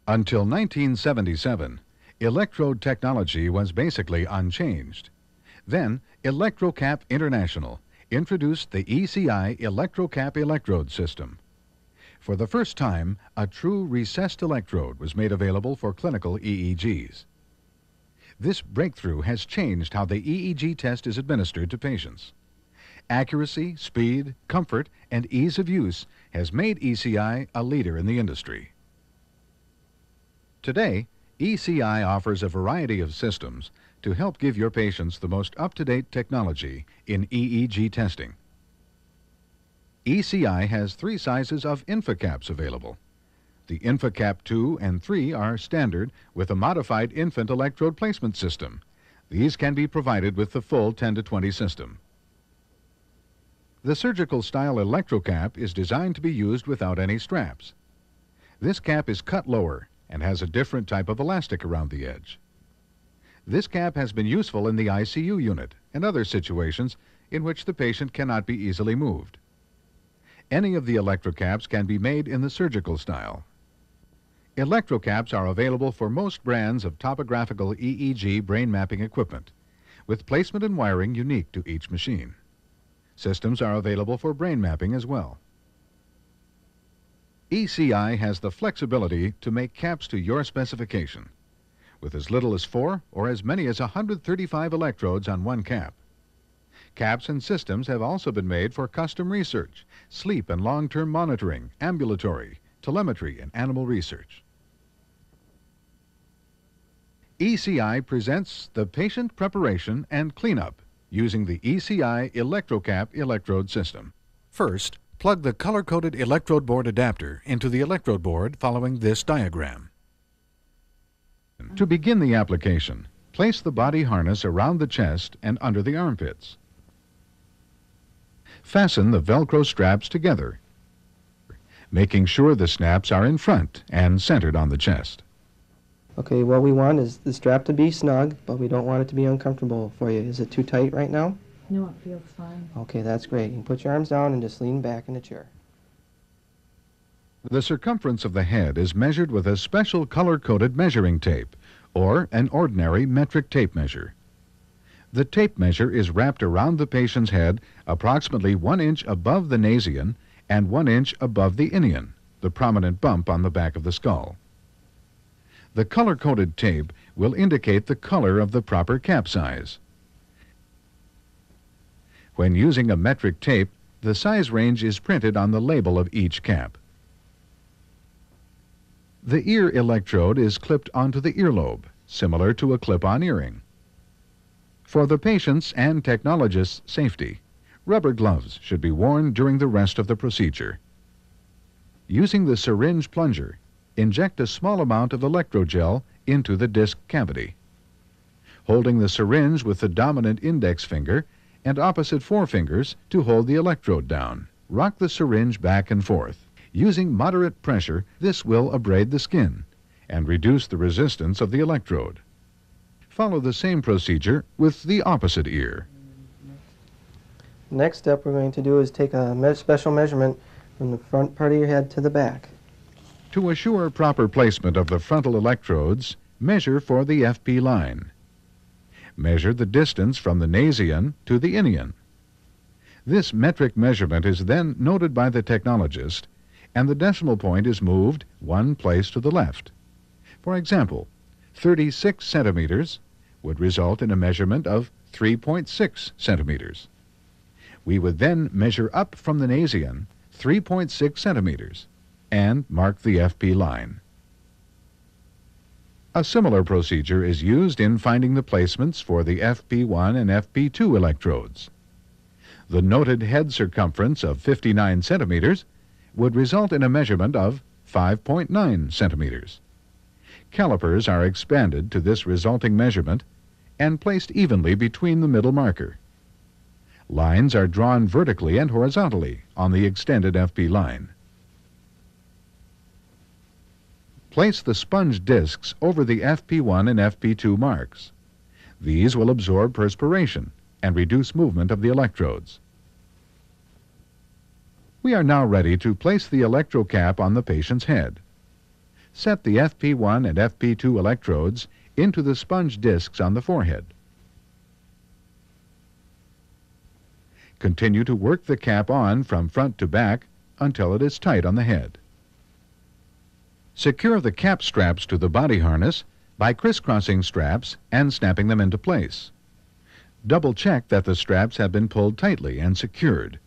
Until 1977, electrode technology was basically unchanged. Then, Electrocap International introduced the ECI Electrocap electrode system. For the first time, a true recessed electrode was made available for clinical EEGs. This breakthrough has changed how the EEG test is administered to patients. Accuracy, speed, comfort, and ease of use has made ECI a leader in the industry. Today, ECI offers a variety of systems to help give your patients the most up-to-date technology in EEG testing. ECI has 3 sizes of InfoCaps available. The InfoCap 2 and 3 are standard with a modified infant electrode placement system. These can be provided with the full 10 to 20 system. The surgical style Electrocap is designed to be used without any straps. This cap is cut lower and has a different type of elastic around the edge. This cap has been useful in the ICU unit and other situations in which the patient cannot be easily moved. Any of the Electrocaps can be made in the surgical style. Electrocaps are available for most brands of topographical EEG brain mapping equipment, with placement and wiring unique to each machine. Systems are available for brain mapping as well. ECI has the flexibility to make caps to your specification, with as little as 4 or as many as 135 electrodes on one cap. Caps and systems have also been made for custom research, sleep and long-term monitoring, ambulatory, telemetry, and animal research. ECI presents the patient preparation and cleanup using the ECI Electrocap electrode system. First, plug the color-coded electrode board adapter into the electrode board following this diagram. To begin the application, place the body harness around the chest and under the armpits. Fasten the Velcro straps together, making sure the snaps are in front and centered on the chest. Okay, what we want is the strap to be snug, but we don't want it to be uncomfortable for you. Is it too tight right now? No, it feels fine. Okay, that's great. You can put your arms down and just lean back in the chair. The circumference of the head is measured with a special color-coded measuring tape, or an ordinary metric tape measure. The tape measure is wrapped around the patient's head approximately 1 inch above the nasion and 1 inch above the inion, the prominent bump on the back of the skull. The color-coded tape will indicate the color of the proper cap size. When using a metric tape, the size range is printed on the label of each cap. The ear electrode is clipped onto the earlobe, similar to a clip-on earring. For the patient's and technologist's safety, rubber gloves should be worn during the rest of the procedure. Using the syringe plunger, inject a small amount of electrogel into the disc cavity. Holding the syringe with the dominant index finger and opposite forefingers to hold the electrode down, rock the syringe back and forth. Using moderate pressure, this will abrade the skin and reduce the resistance of the electrode. Follow the same procedure with the opposite ear. Next step we're going to do is take a special measurement from the front part of your head to the back. To assure proper placement of the frontal electrodes, measure for the FP line. Measure the distance from the nasion to the inion. This metric measurement is then noted by the technologist, and the decimal point is moved 1 place to the left. For example, 36 centimeters would result in a measurement of 3.6 centimeters. We would then measure up from the nasion 3.6 centimeters and mark the FP line. A similar procedure is used in finding the placements for the FP1 and FP2 electrodes. The noted head circumference of 59 centimeters would result in a measurement of 5.9 centimeters. Calipers are expanded to this resulting measurement and placed evenly between the middle marker. Lines are drawn vertically and horizontally on the extended FP line. Place the sponge discs over the FP1 and FP2 marks. These will absorb perspiration and reduce movement of the electrodes. We are now ready to place the electrocap on the patient's head. set the FP1 and FP2 electrodes into the sponge discs on the forehead. Continue to work the cap on from front to back until it is tight on the head. Secure the cap straps to the body harness by crisscrossing straps and snapping them into place. Double check that the straps have been pulled tightly and secured.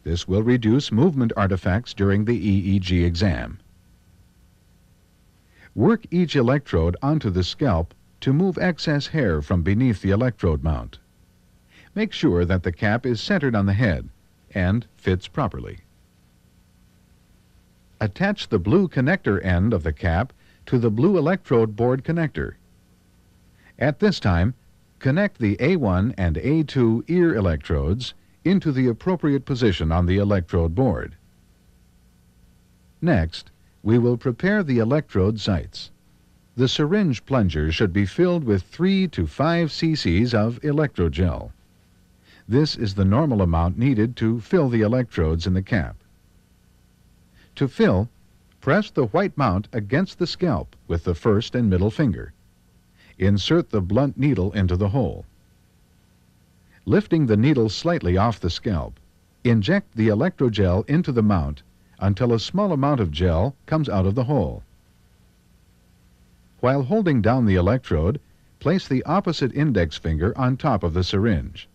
This will reduce movement artifacts during the EEG exam. Work each electrode onto the scalp to move excess hair from beneath the electrode mount. Make sure that the cap is centered on the head and fits properly. Attach the blue connector end of the cap to the blue electrode board connector. At this time, connect the A1 and A2 ear electrodes into the appropriate position on the electrode board. Next, we will prepare the electrode sites. The syringe plunger should be filled with 3 to 5 cc's of electrogel. This is the normal amount needed to fill the electrodes in the cap. To fill, press the white mount against the scalp with the first and middle finger. Insert the blunt needle into the hole. Lifting the needle slightly off the scalp, inject the electrogel into the mount until a small amount of gel comes out of the hole. While holding down the electrode, place the opposite index finger on top of the syringe.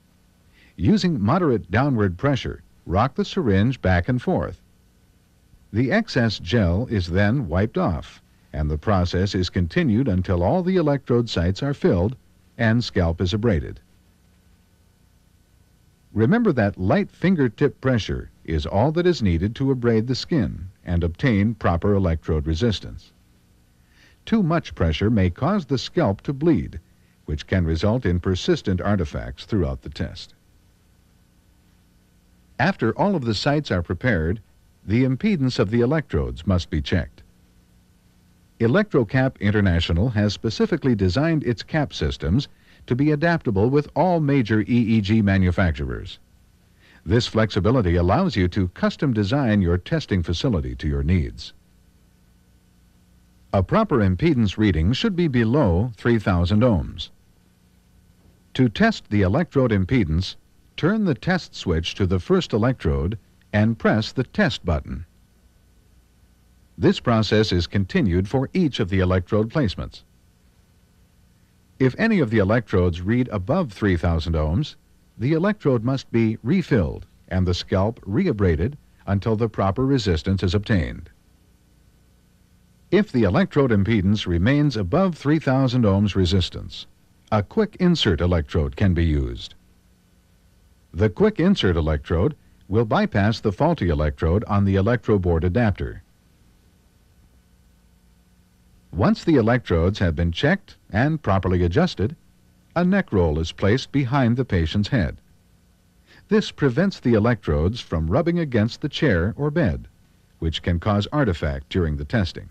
Using moderate downward pressure, rock the syringe back and forth. The excess gel is then wiped off, and the process is continued until all the electrode sites are filled and scalp is abraded. Remember that light fingertip pressure is all that is needed to abrade the skin and obtain proper electrode resistance. Too much pressure may cause the scalp to bleed, which can result in persistent artifacts throughout the test. After all of the sites are prepared, the impedance of the electrodes must be checked. Electrocap International has specifically designed its cap systems to be adaptable with all major EEG manufacturers. This flexibility allows you to custom design your testing facility to your needs. A proper impedance reading should be below 3,000 ohms. To test the electrode impedance, turn the test switch to the first electrode and press the test button. This process is continued for each of the electrode placements. If any of the electrodes read above 3,000 ohms, the electrode must be refilled and the scalp reabraded until the proper resistance is obtained. If the electrode impedance remains above 3,000 ohms resistance, a quick insert electrode can be used. The quick insert electrode will bypass the faulty electrode on the electroboard adapter. Once the electrodes have been checked and properly adjusted, a neck roll is placed behind the patient's head. This prevents the electrodes from rubbing against the chair or bed, which can cause artifact during the testing.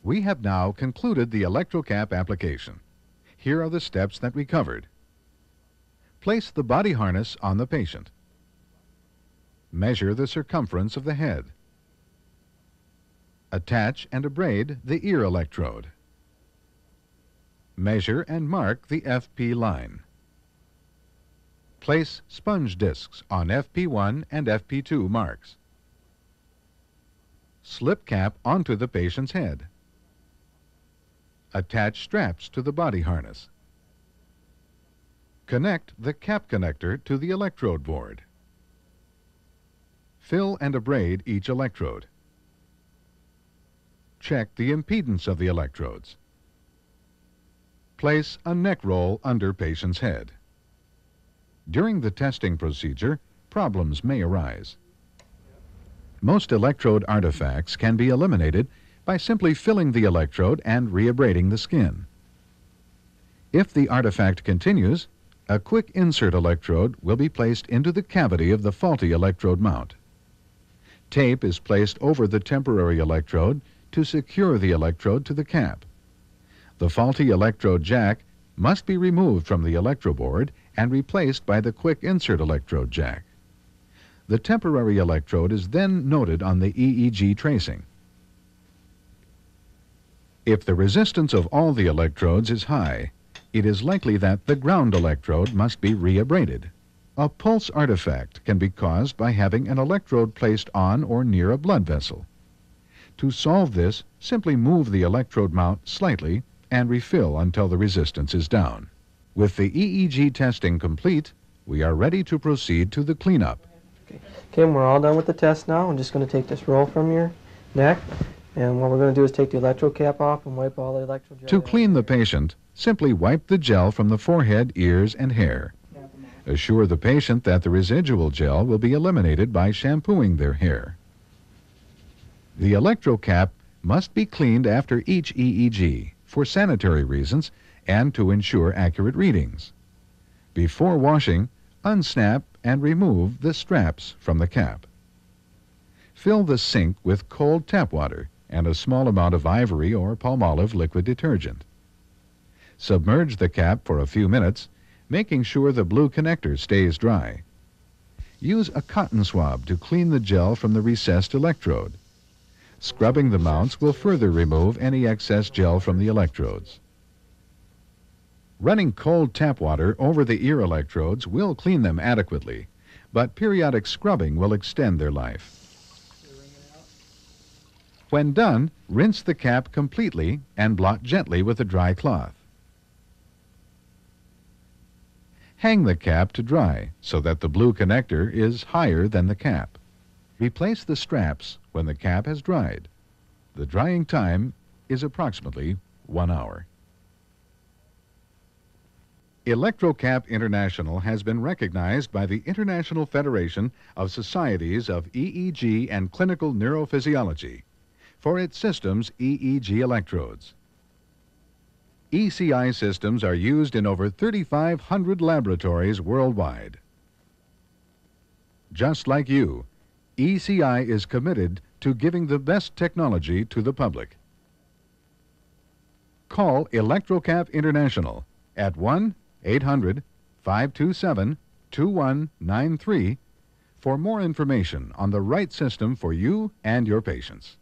We have now concluded the Electrocap application. Here are the steps that we covered. Place the body harness on the patient. Measure the circumference of the head. Attach and abrade the ear electrode. Measure and mark the FP line. Place sponge discs on FP1 and FP2 marks. Slip cap onto the patient's head. Attach straps to the body harness. Connect the cap connector to the electrode board. Fill and abrade each electrode. Check the impedance of the electrodes. Place a neck roll under patient's head. During the testing procedure, problems may arise. Most electrode artifacts can be eliminated by simply filling the electrode and reabrading the skin. If the artifact continues, a quick insert electrode will be placed into the cavity of the faulty electrode mount. Tape is placed over the temporary electrode to secure the electrode to the cap. The faulty electrode jack must be removed from the electroboard and replaced by the quick insert electrode jack. The temporary electrode is then noted on the EEG tracing. If the resistance of all the electrodes is high, it is likely that the ground electrode must be reabraded. A pulse artifact can be caused by having an electrode placed on or near a blood vessel. To solve this, simply move the electrode mount slightly and refill until the resistance is down. With the EEG testing complete, we are ready to proceed to the cleanup. Okay, we're all done with the test now. I'm just going to take this roll from your neck, and what we're going to do is take the electrocap off and wipe all the electrogel. To clean the patient, simply wipe the gel from the forehead, ears, and hair. Assure the patient that the residual gel will be eliminated by shampooing their hair. The electrocap must be cleaned after each EEG for sanitary reasons and to ensure accurate readings. Before washing, unsnap and remove the straps from the cap. Fill the sink with cold tap water and a small amount of Ivory or Palmolive liquid detergent. Submerge the cap for a few minutes, making sure the blue connector stays dry. Use a cotton swab to clean the gel from the recessed electrode. Scrubbing the mounts will further remove any excess gel from the electrodes. Running cold tap water over the ear electrodes will clean them adequately, but periodic scrubbing will extend their life. When done, rinse the cap completely and blot gently with a dry cloth. Hang the cap to dry so that the blue connector is higher than the cap. Replace the straps when the cap has dried. The drying time is approximately 1 hour. Electrocap International has been recognized by the International Federation of Societies of EEG and Clinical Neurophysiology for its systems EEG electrodes. ECI systems are used in over 3,500 laboratories worldwide. Just like you, ECI is committed to giving the best technology to the public. Call Electrocap International at 1-800-527-2193 for more information on the right system for you and your patients.